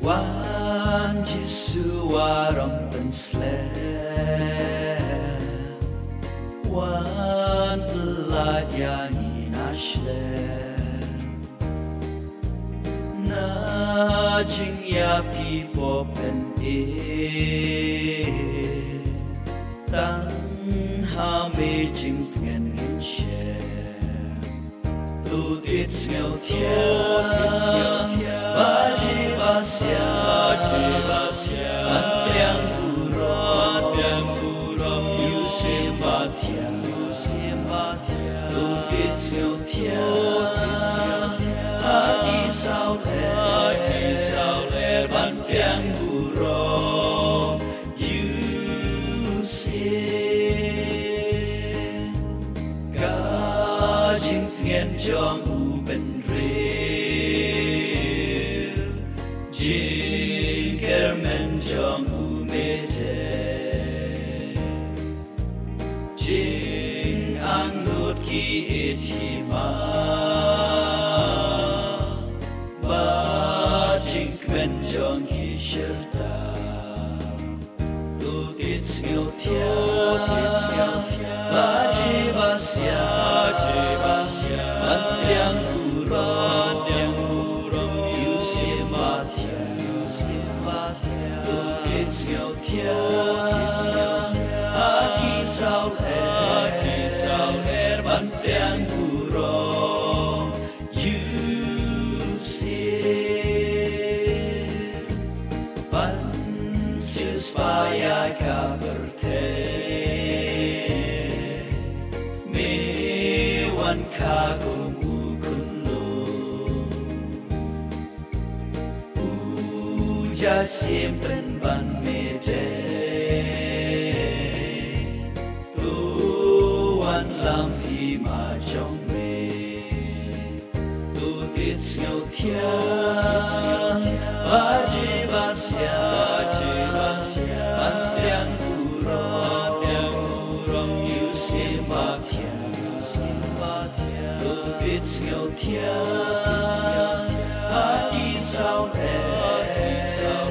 Wan Jisu Wat Pynslem Wan pyllait shlem Na jingiap pen Tang jingtngen ngin shem sngewthiang baje basyiang pdiang burom Mynsiem Bakhuid lyer pdiang burom jingtngen jong bnrew Jingkyrmen jong Jingangnud hima jingkmen jong shiryta sngewthiang baje basyiang pdiang burom Mynsiem Bakhuid lyer pdiang burom siewspah pyrthei mewan kagum Jait Syiem hima jong sngewthiang baje basyiang burom Mynsiem Bakhuid sngewthiang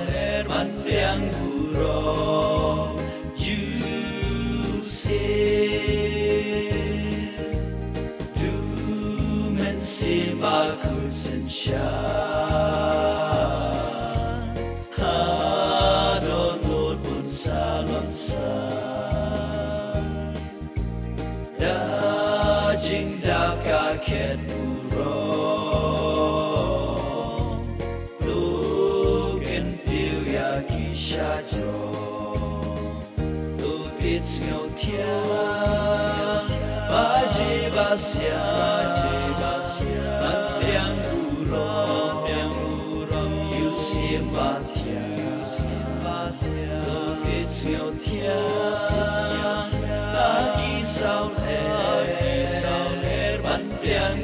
lyer pdiang burom Mynsiem Bakhuid Adonut pun salonsa Daging kaket burom Tugen piu sngewthiang baje basyiang pdiang burom Mynsiem Bakhuid sngewthiang lyer pdiang